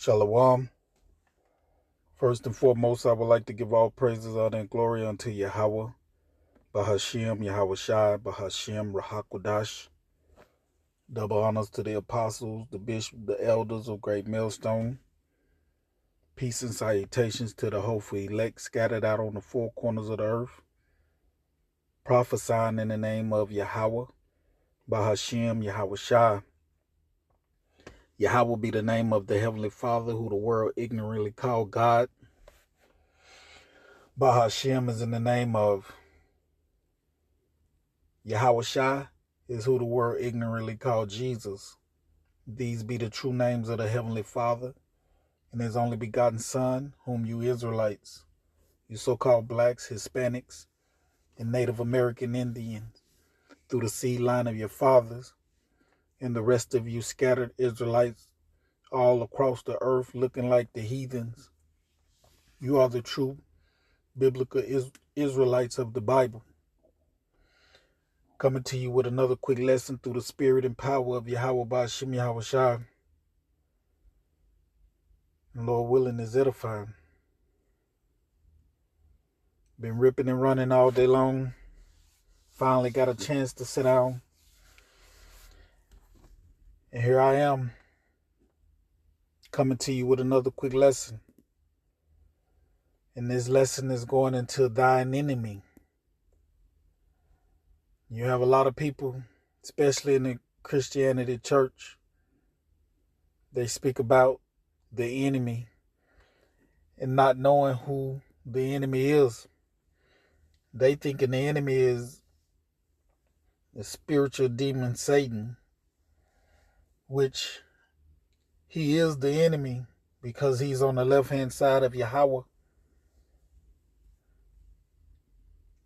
Shalom. First and foremost, I would like to give all praises, honor, and glory unto Yahweh, Bahashem, Yahweh Shai, Bahashem, Rahakwadash. Double honors to the apostles, the bishops, the elders of Great Millstone. Peace and salutations to the hopeful elect scattered out on the four corners of the earth. Prophesying in the name of Yahweh, Bahashem, Yahweh Shai. Yahweh be the name of the Heavenly Father, who the world ignorantly called God. Bahashem is in the name of Yahweh Shai, is who the world ignorantly called Jesus. These be the true names of the Heavenly Father and His only begotten Son, whom you Israelites, you so-called blacks, Hispanics, and Native American Indians, through the seed line of your fathers, and the rest of you scattered Israelites all across the earth looking like the heathens. You are the true biblical Israelites of the Bible. Coming to you with another quick lesson through the spirit and power of Yahweh Ba'ashem Yahweh Shai. And Lord willing is edifying. Been ripping and running all day long. Finally got a chance to sit down. And here I am, coming to you with another quick lesson. And this lesson is going into thine enemy. You have a lot of people, especially in the Christianity church, they speak about the enemy and not knowing who the enemy is. They thinking the enemy is the spiritual demon Satan, which he is the enemy because he's on the left-hand side of Yahweh.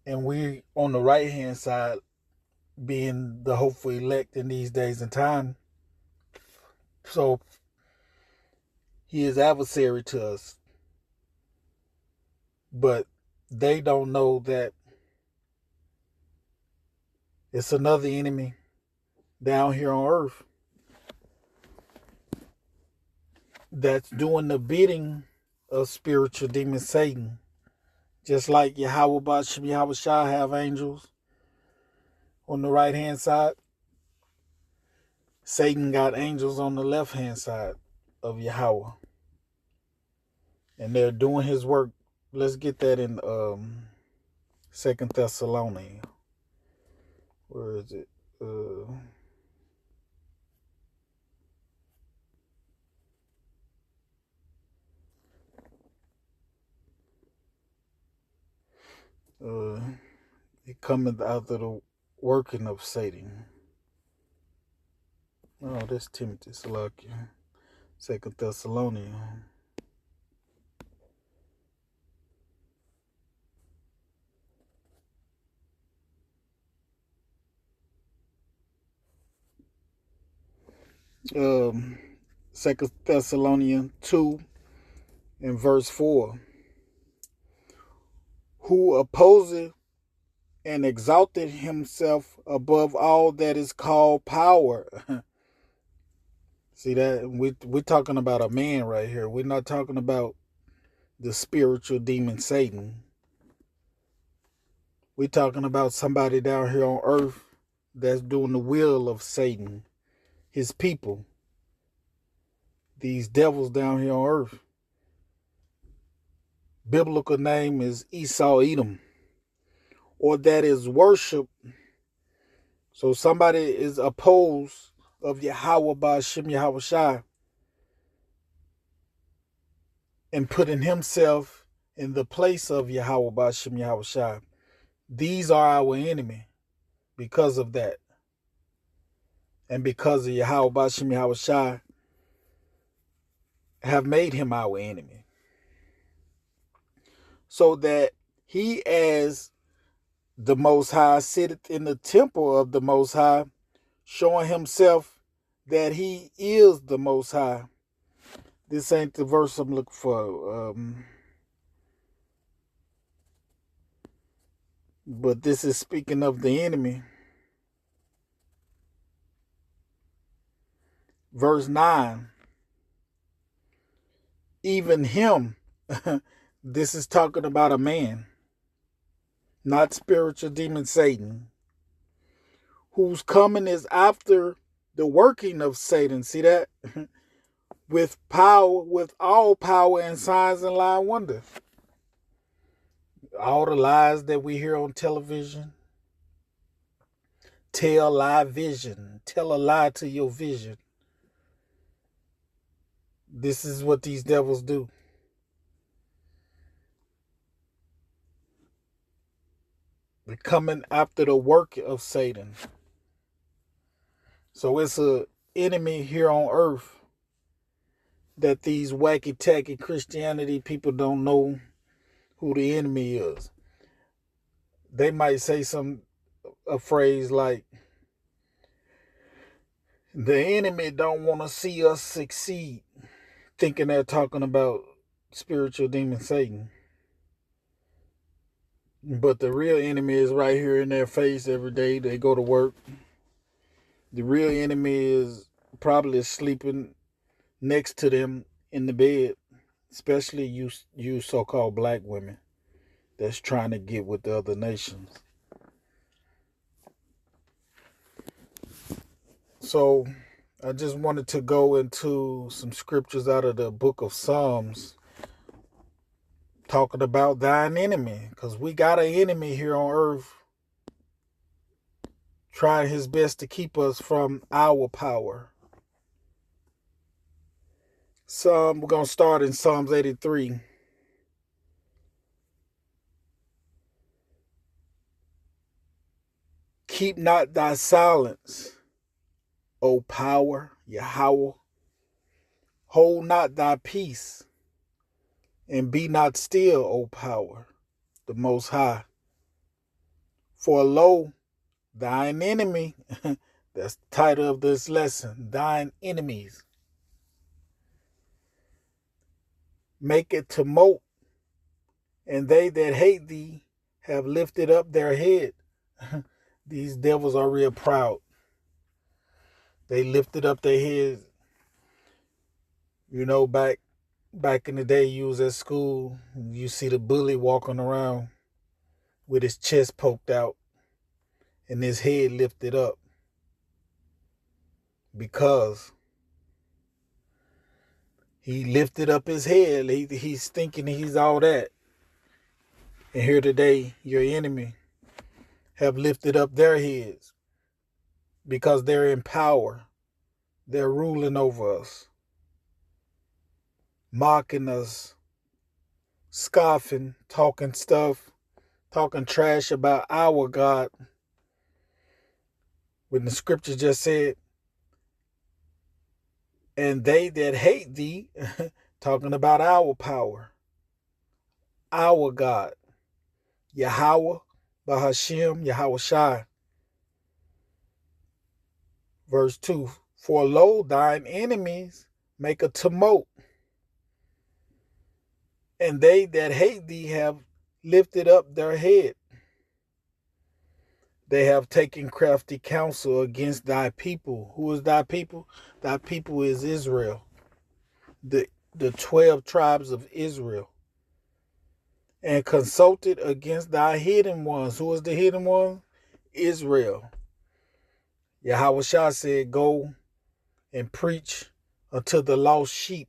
And we on the right-hand side, being the hopeful elect in these days and time. So he is adversary to us. But they don't know that it's another enemy down here on earth that's doing the bidding of spiritual demon Satan. Just like Yahweh Ba'ashem Yahweh Shai have angels on the right hand side, Satan got angels on the left hand side of Yahweh. And they're doing his work. Let's get that in 2 Thessalonians. Where is it? It cometh out of the working of Satan. Oh, that's Timothy Salakia. 2 Thessalonians. Um, 2 Thessalonians 2 and verse 4. Who opposeth and exalted himself above all that is called power. See that? We're talking about a man right here. We're not talking about the spiritual demon Satan. We're talking about somebody down here on earth that's doing the will of Satan, his people. These devils down here on earth. Biblical name is Esau Edom, or that is worship. So somebody is opposed of Yahweh Ba'ashem Yahweh Shai and putting himself in the place of Yahweh Ba'ashem Yahweh Shai. These are our enemy because of that. And because of Yahweh Ba'ashem Yahweh Shai have made him our enemy. So that he as the Most High sitteth in the temple of the Most High, showing himself that he is the Most High. This ain't the verse I'm looking for. But this is speaking of the enemy. Verse 9. even him, this is talking about a man, not spiritual demon Satan, whose coming is after the working of Satan. See that? With power, with all power and signs and lying wonders. All the lies that we hear on television. Tell lie vision. Tell a lie to your vision. This is what these devils do. They're coming after the work of Satan. So it's an enemy here on earth that these wacky tacky Christianity people don't know who the enemy is. They might say a phrase like, the enemy don't want to see us succeed, thinking they're talking about spiritual demon Satan. But the real enemy is right here in their face every day. They go to work. The real enemy is probably sleeping next to them in the bed, especially you so-called black women that's trying to get with the other nations. So I just wanted to go into some scriptures out of the book of Psalms talking about thine enemy, because we got an enemy here on earth trying his best to keep us from our power. We're going to start in Psalms 83. Keep not thy silence, O power, Yahweh. Hold not thy peace, and be not still, O power, the Most High. For lo, thine enemy, that's the title of this lesson, thine enemies, make it tumult, and they that hate thee have lifted up their head. These devils are real proud. They lifted up their heads. You know, back in the day, you was at school, you see the bully walking around with his chest poked out and his head lifted up, because he lifted up his head. He's thinking he's all that. And here today, your enemy have lifted up their heads because they're in power. They're ruling over us, mocking us, scoffing, talking trash about our God, when the scripture just said, and they that hate thee, talking about our power, our God, Yahweh, Bahashem, Yahweh Shai. Verse 2, for lo, thine enemies make a tumult, and they that hate thee have lifted up their head. They have taken crafty counsel against thy people. Who is thy people? Thy people is Israel. The 12 tribes of Israel. And consulted against thy hidden ones. Who is the hidden one? Israel. Yahweh Shah said, go and preach unto the lost sheep.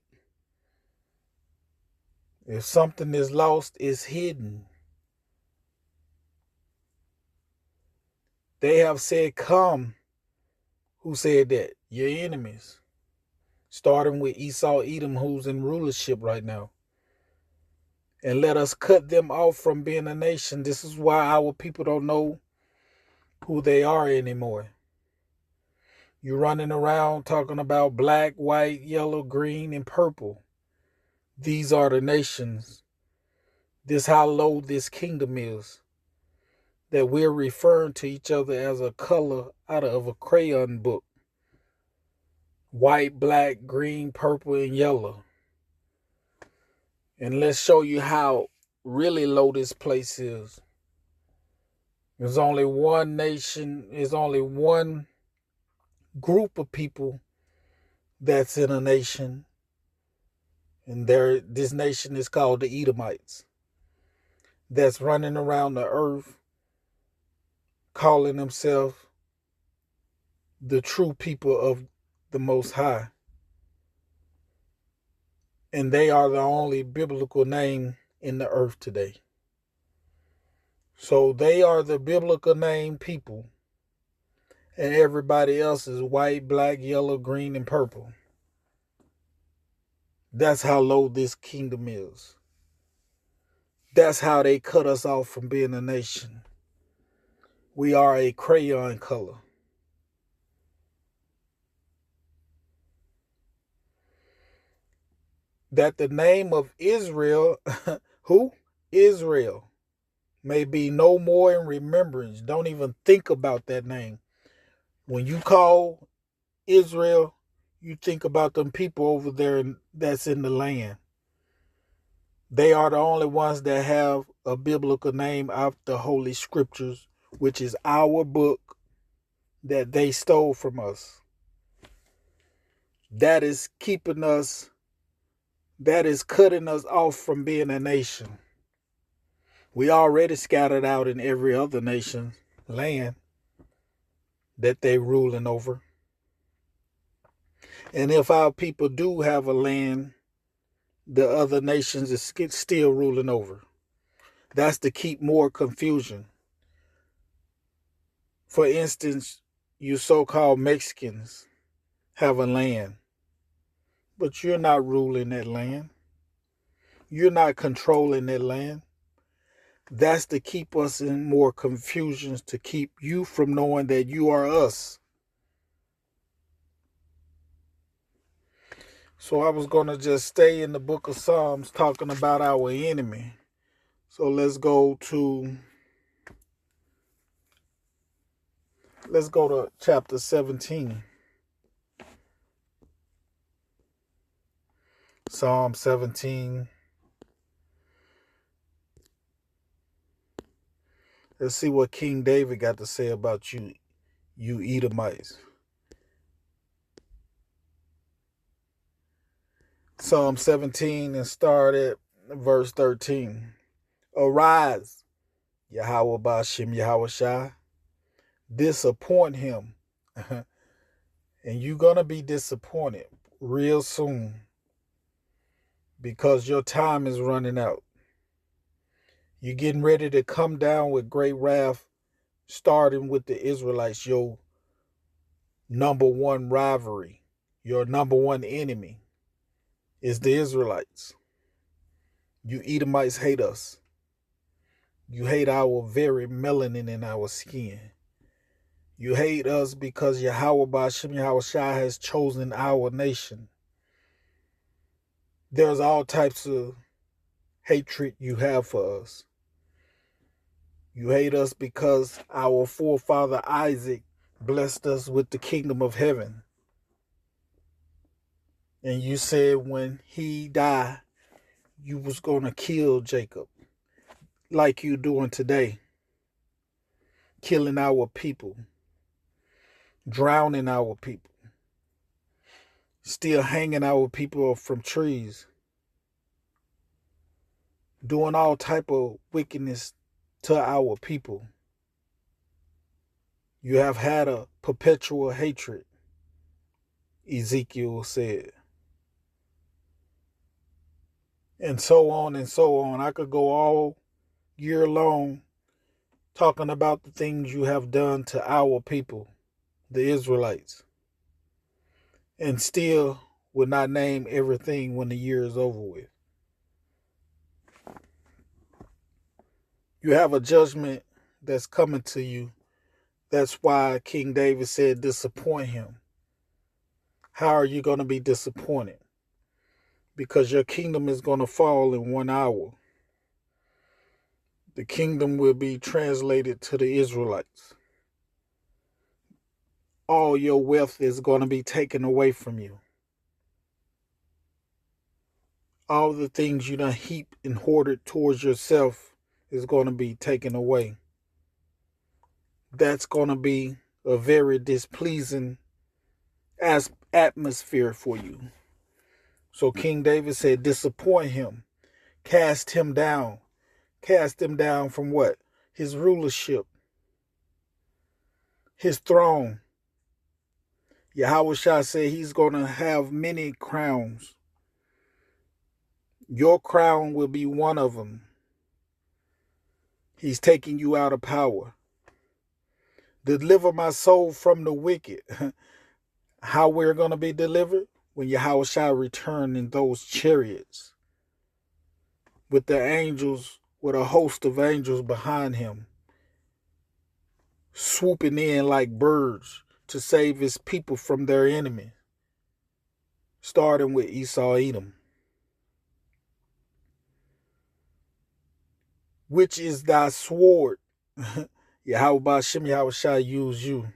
If something is lost, it's hidden. They have said, come. Who said that? Your enemies. Starting with Esau, Edom, who's in rulership right now. And let us cut them off from being a nation. This is why our people don't know who they are anymore. You're running around talking about black, white, yellow, green, and purple. These are the nations. This how low this kingdom is. That we're referring to each other as a color out of a crayon book. White, black, green, purple, and yellow. And let's show you how really low this place is. There's only one nation, there's only one group of people that's in a nation. And this nation is called the Edomites. That's running around the earth calling themselves the true people of the Most High. And they are the only biblical name in the earth today. So they are the biblical name people. And everybody else is white, black, yellow, green, and purple. That's how low this kingdom is. That's how they cut us off from being a nation. We are a crayon color. That the name of Israel, who? Israel, may be no more in remembrance. Don't even think about that name. When you call Israel, you think about them people over there that's in the land. They are the only ones that have a biblical name out the Holy Scriptures, which is our book that they stole from us. That is keeping us, that is cutting us off from being a nation. We already scattered out in every other nation's land that they ruling over. And if our people do have a land, the other nations is still ruling over. That's to keep more confusion. For instance, you so-called Mexicans have a land, but you're not ruling that land. You're not controlling that land. That's to keep us in more confusions, to keep you from knowing that you are us. So I was going to just stay in the book of Psalms talking about our enemy. So let's go to chapter 17. Psalm 17. Let's see what King David got to say about you Edomites. Psalm 17 and start at verse 13. Arise, Yahweh Ba'ashem Yahweh Shai. Disappoint him. And you're going to be disappointed real soon, because your time is running out. You're getting ready to come down with great wrath, starting with the Israelites, your number one rivalry, your number one enemy is the Israelites. You Edomites hate us. You hate our very melanin in our skin. You hate us because Yahweh Ba'ashem Yahweh Shai has chosen our nation. There's all types of hatred you have for us. You hate us because our forefather Isaac blessed us with the kingdom of heaven. And you said when he died, you was going to kill Jacob, like you doing today. Killing our people. Drowning our people. Still hanging our people from trees. Doing all type of wickedness to our people. You have had a perpetual hatred, Ezekiel said. And so on and so on. I could go all year long talking about the things you have done to our people, the Israelites, and still would not name everything when the year is over with. You have a judgment that's coming to you. That's why King David said, disappoint him. How are you going to be disappointed? Because your kingdom is going to fall in 1 hour. The kingdom will be translated to the Israelites. All your wealth is going to be taken away from you. All the things you done heaped and hoarded towards yourself is going to be taken away. That's going to be a very displeasing atmosphere for you. So King David said, disappoint him, cast him down. Cast him down from what? His rulership, his throne. Yahushua said he's going to have many crowns. Your crown will be one of them. He's taking you out of power. Deliver my soul from the wicked. How we're going to be delivered? When Yahushua return in those chariots with the angels, with a host of angels behind him, swooping in like birds to save his people from their enemy, starting with Esau Edom. Which is thy sword? Yahweh Shem Yahushua used you.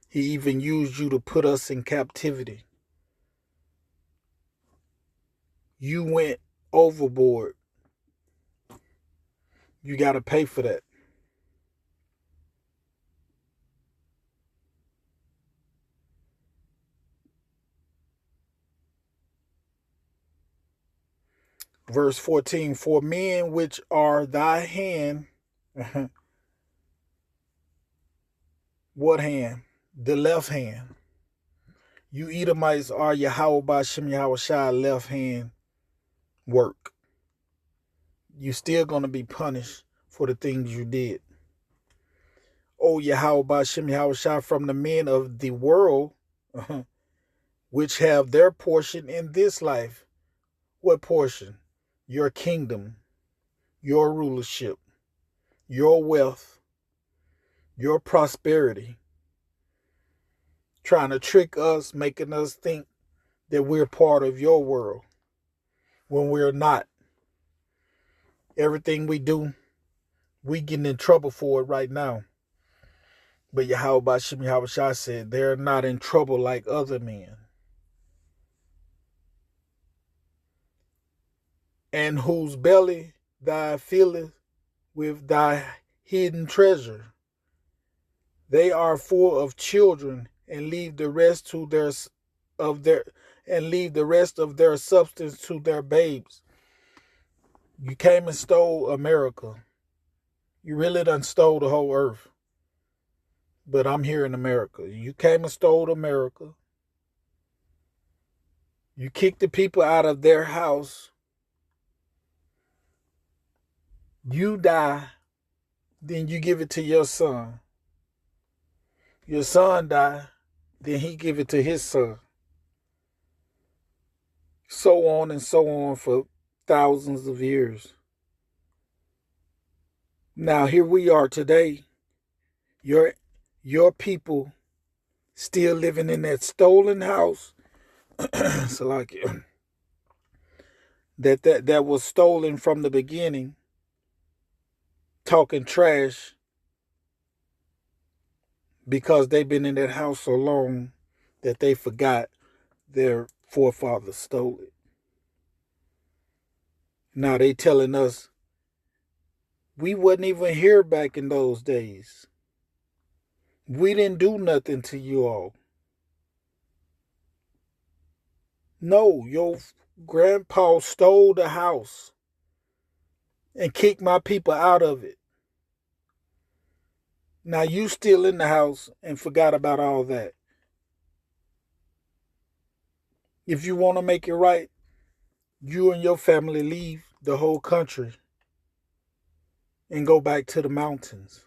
He even used you to put us in captivity. You went overboard. You got to pay for that. Verse 14, for men which are thy hand, what hand? The left hand. You Edomites are Yahweh Shem Yahushua left hand work. You still going to be punished for the things you did. O Yahweh Shem Yahushua, from the men of the world, which have their portion in this life. What portion? Your kingdom, your rulership, your wealth, your prosperity. Trying to trick us, making us think that we're part of your world when we're not. Everything we do, we getting in trouble for it right now. But Yahweh Shem Yahushua said they're not in trouble like other men. And whose belly thou filleth with thy hidden treasure. They are full of children, and leave the rest of their substance to their babes. You came and stole America. You really done stole the whole earth. But I'm here in America. You came and stole America. You kicked the people out of their house. You die. Then you give it to your son. Your son die. Then he give it to his son. So on and so on for thousands of years. Now here we are today. Your people still living in that stolen house. So like that was stolen from the beginning. Talking trash because they've been in that house so long that they forgot their forefathers stole it. Now they telling us we wasn't even here back in those days. We didn't do nothing to you all. No, your grandpa stole the house and kicked my people out of it. Now you still in the house and forgot about all that. If you want to make it right, you and your family leave the whole country and go back to the mountains.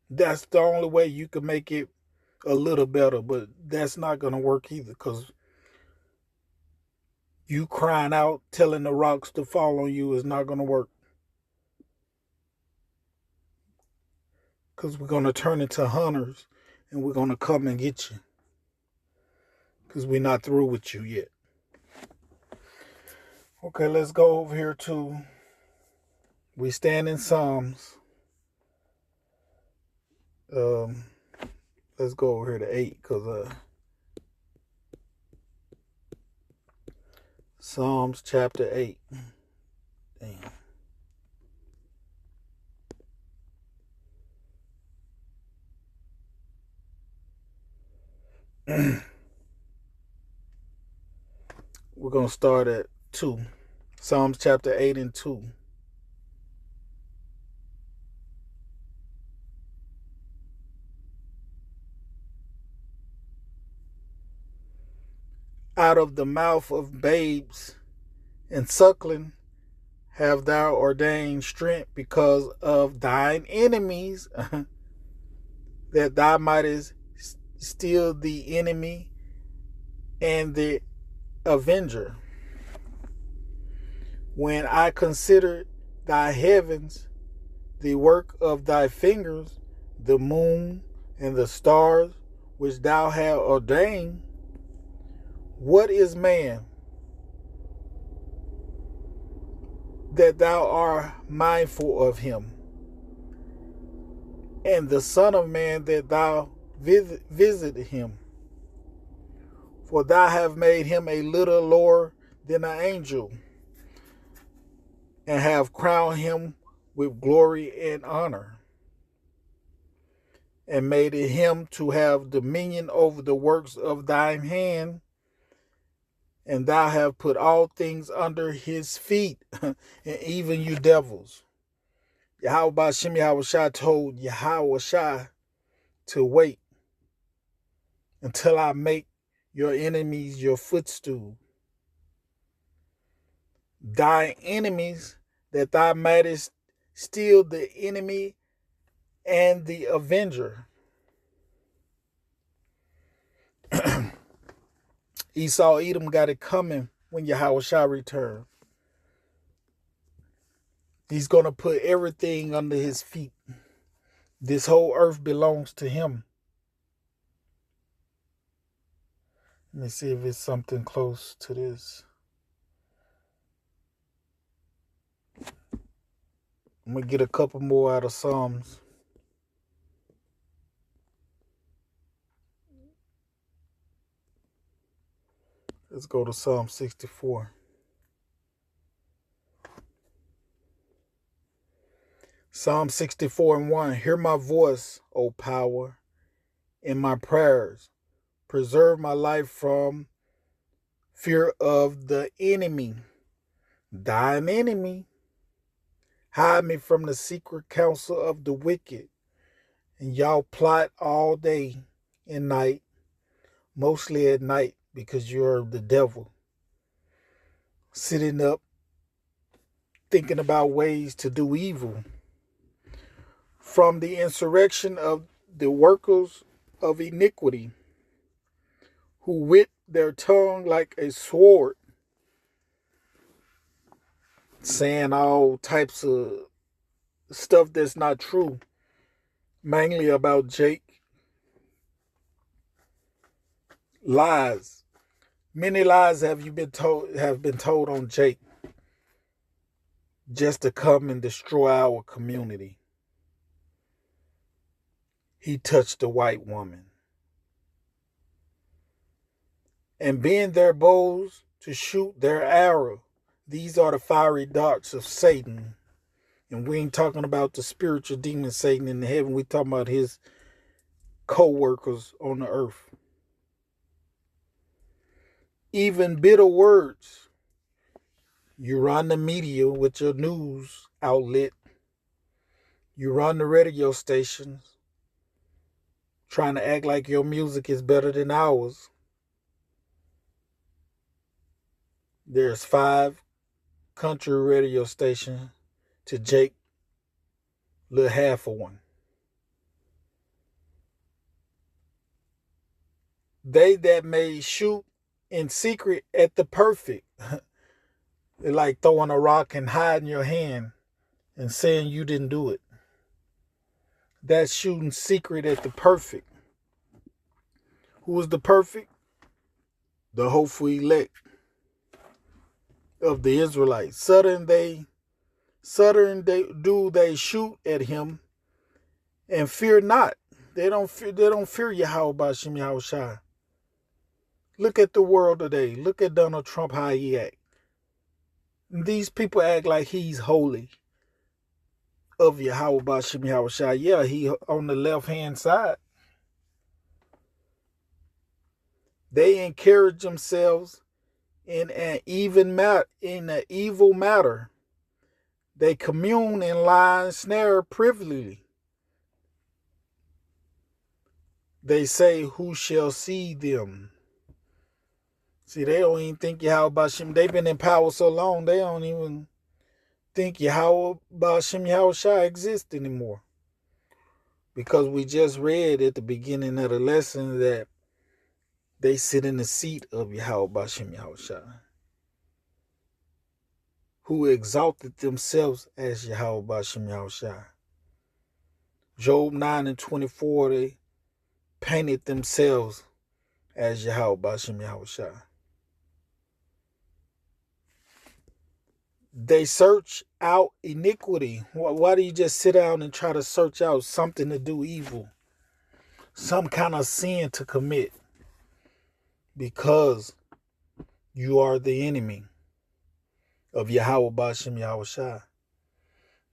That's the only way you can make it a little better, but that's not going to work either, because you crying out, telling the rocks to fall on you is not going to work. Because we're going to turn into hunters and we're going to come and get you. Because we're not through with you yet. Okay, let's go over here to, we stand in Psalms. Let's go over here to 8, because Psalms chapter 8. Damn. We're going to start at 2. Psalms chapter 8 and 2. Out of the mouth of babes and suckling have thou ordained strength because of thine enemies, that thou mightest still the enemy and the avenger. When I consider thy heavens, the work of thy fingers, the moon and the stars which thou hast ordained, what is man that thou art mindful of him, and the Son of Man that thou visit him? For thou hast made him a little lower than an angel, and have crowned him with glory and honor, and made him to have dominion over the works of thine hand, and thou have put all things under his feet, and even you devils. Yahweh Ba'Shem Yahushua told Yahushua to wait until I make your enemies your footstool. Thy enemies, that thou mightest steal the enemy and the avenger. Esau, Edom got it coming when Yahushua return. He's going to put everything under his feet. This whole earth belongs to him. Let me see if it's something close to this. I'm going to get a couple more out of Psalms. Let's go to Psalm 64. Psalm 64 and 1. Hear my voice, O power, in my prayers. Preserve my life from fear of the enemy. Thine enemy. Hide me from the secret counsel of the wicked. And y'all plot all day and night, mostly at night, because you're the devil. Sitting up, thinking about ways to do evil. From the insurrection of the workers of iniquity, who wit their tongue like a sword, saying all types of stuff that's not true, mainly about Jake. Lies. Many lies have been told on Jake, just to come and destroy our community. He touched a white woman, and bend their bows to shoot their arrow. These are the fiery darts of Satan. And we ain't talking about the spiritual demon Satan in the heaven. We talking about his co-workers on the earth. Even bitter words. You run the media with your news outlet. You run the radio stations, trying to act like your music is better than ours. There's 5 country radio stations to Jake, little half of one. They that may shoot in secret at the perfect. They're like throwing a rock and hiding your hand and saying you didn't do it. That's shooting secret at the perfect. Who is the perfect? The hopeful elect of the Israelites. Sudden they shoot at him and fear not. They don't fear Yahweh Ba'Shem Yahushua. Look at the world today. Look at Donald Trump, how he act. These people act like he's holy of Yahweh Ba'Shem Yahushua. Yeah, he on the left-hand side. They encourage themselves in an evil matter. They commune and lie and snare privily. They say, who shall see them? See, they don't even think Yahweh Shem. They've been in power so long, they don't even think Yahweh Shem Yahushua exists anymore. Because we just read at the beginning of the lesson that they sit in the seat of Yahweh Shem Yahushua, who exalted themselves as Yahweh Shem Yahushua. Job 9:24, they painted themselves as Yahweh Shem Yahushua. They search out iniquity. Why do you just sit down and try to search out something to do evil? Some kind of sin to commit. Because you are the enemy of Yahweh Ba'ashem Yahushua.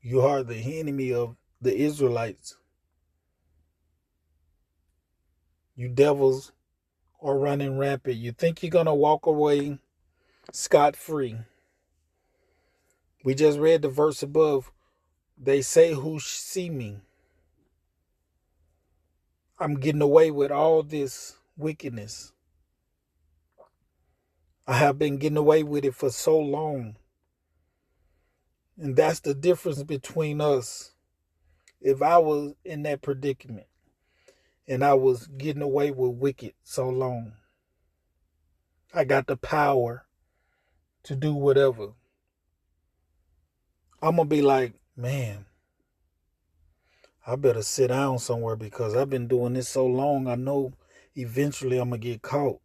You are the enemy of the Israelites. You devils are running rampant. You think you're going to walk away scot-free. We just read the verse above. They say, who see me? I'm getting away with all this wickedness. I have been getting away with it for so long. And that's the difference between us. If I was in that predicament and I was getting away with wicked so long, I got the power to do whatever. I'm going to be like, man, I better sit down somewhere because I've been doing this so long. I know eventually I'm going to get caught.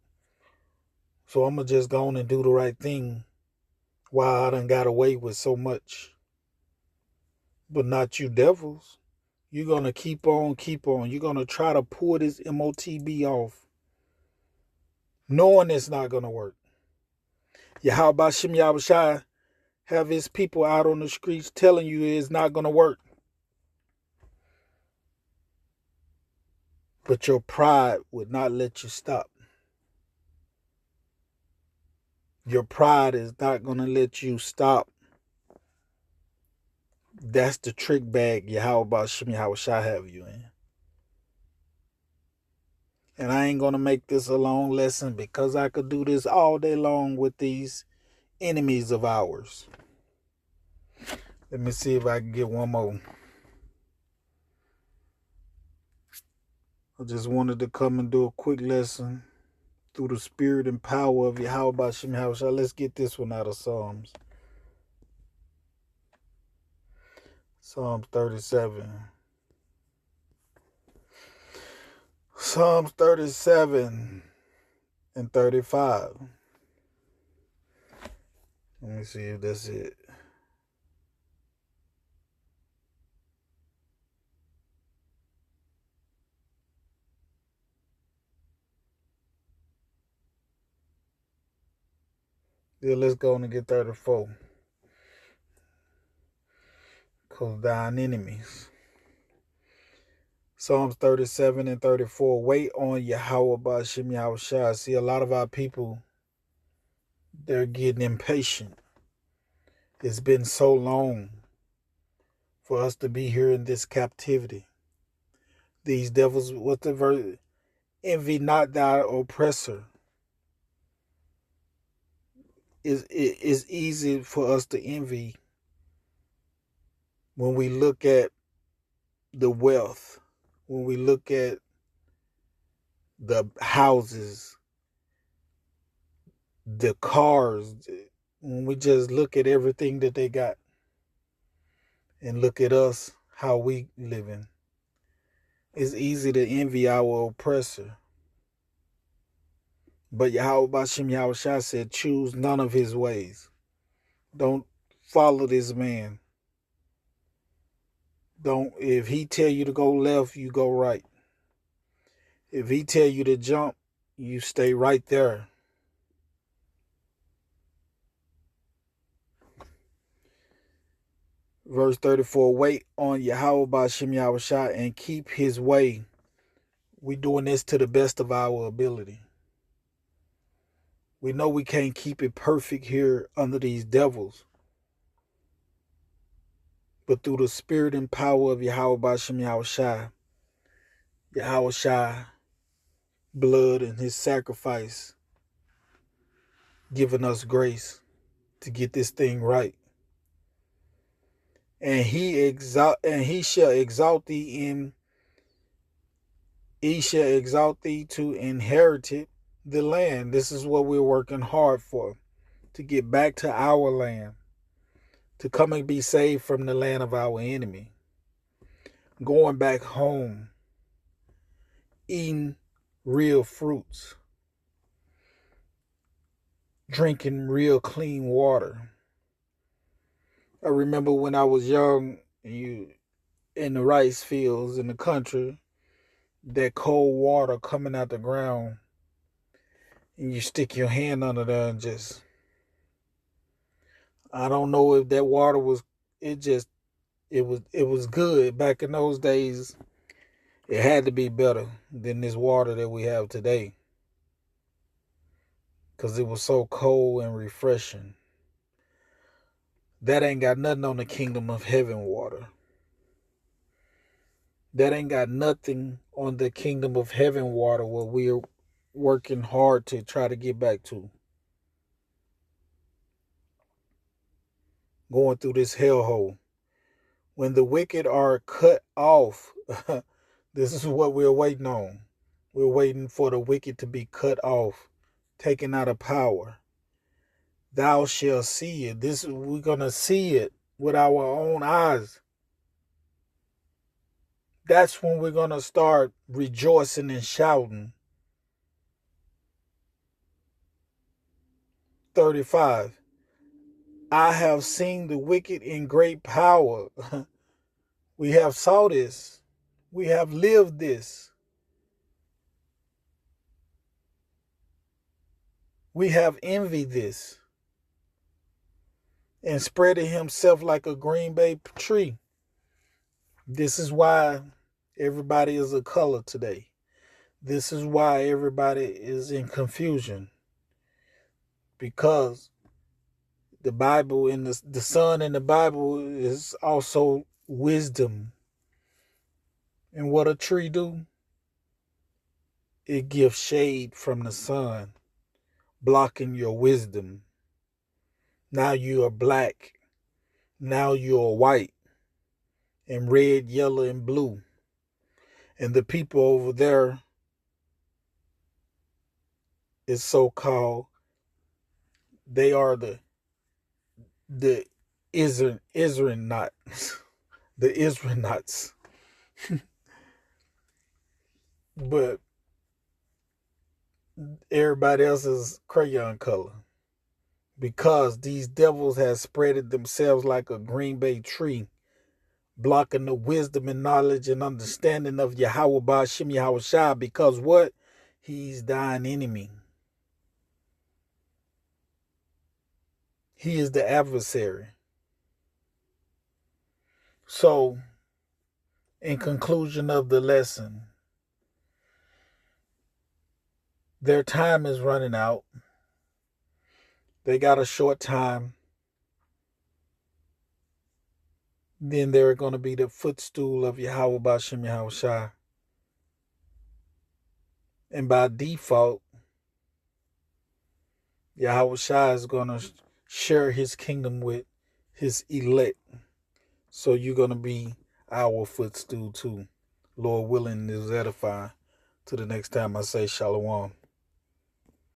So I'm going to just go on and do the right thing while I done got away with so much. But not you devils. You're going to keep on. You're going to try to pull this MOTB off, knowing it's not going to work. Yahweh Shem Yahushua have his people out on the streets telling you it's not going to work. But your pride would not let you stop. Your pride is not going to let you stop. That's the trick bag Yahweh Shem Yahushua have you in. And I ain't going to make this a long lesson because I could do this all day long with these enemies of ours. Let me see if I can get one more. I just wanted to come and do a quick lesson through the spirit and power of Yahweh Shem Yahushua. Let's get this one out of Psalms. Psalms 37. Psalms 37 and 35. Let me see if that's it. Yeah, let's go on and get 34. Cause thine enemies. Psalms 37 and 34. Wait on Yahweh Ba'ashem Yahushua. See, a lot of our people, they're getting impatient. It's been so long for us to be here in this captivity. These devils, what's the verse? Envy not thy oppressor. It's easy for us to envy when we look at the wealth, when we look at the houses, the cars, when we just look at everything that they got and look at us, how we living. It's easy to envy our oppressor. But Yahweh Ba'ashem Yahushua said, choose none of his ways. Don't follow this man. If he tell you to go left, you go right. If he tell you to jump, you stay right there. Verse 34, wait on Yahweh Ba'ashem Yahushua and keep his way. We doing this to the best of our ability. We know we can't keep it perfect here under these devils. But through the spirit and power of Yahweh Bashem Yahweh Shai, blood and his sacrifice, giving us grace to get this thing right. And he shall exalt thee to inherit it, the land. This is what we're working hard for, to get back to our land, to come and be saved from the land of our enemy, going back home, eating real fruits, drinking real clean water. I remember when I was young, in the rice fields in the country, that cold water coming out the ground, and you stick your hand under there and just, I don't know if that water was, it was good. Back in those days, it had to be better than this water that we have today, because it was so cold and refreshing. That ain't got nothing on the kingdom of heaven water. That ain't got nothing on the kingdom of heaven water, what we're working hard to try to get back to. Going through this hellhole. When the wicked are cut off, this is what we're waiting on. We're waiting for the wicked to be cut off, taken out of power. Thou shalt see it. We're going to see it with our own eyes. That's when we're going to start rejoicing and shouting. 35. I have seen the wicked in great power. We have saw this. We have lived this. We have envied this. And spreading himself like a green bay tree. This is why everybody is a color today. This is why everybody is in confusion. Because the Bible and the sun in the Bible is also wisdom. And what a tree do? It gives shade from the sun, blocking your wisdom. Now you are black. Now you are white and red, yellow, and blue. And the people over there is so-called, they are the Israelites. The Israelites. But everybody else is crayon color. Because these devils have spreaded themselves like a green bay tree, blocking the wisdom and knowledge and understanding of Yahweh Bashem Yahweh Shai. Because what? He's thine enemy. He is the adversary. So, in conclusion of the lesson, their time is running out. They got a short time. Then they're going to be the footstool of Yahweh Bashem Yahweh Shai. And by default, Yahweh Shai is going to share his kingdom with his elect. So you're going to be our footstool too. Lord willing, is edifying. Till the next time I say shalom.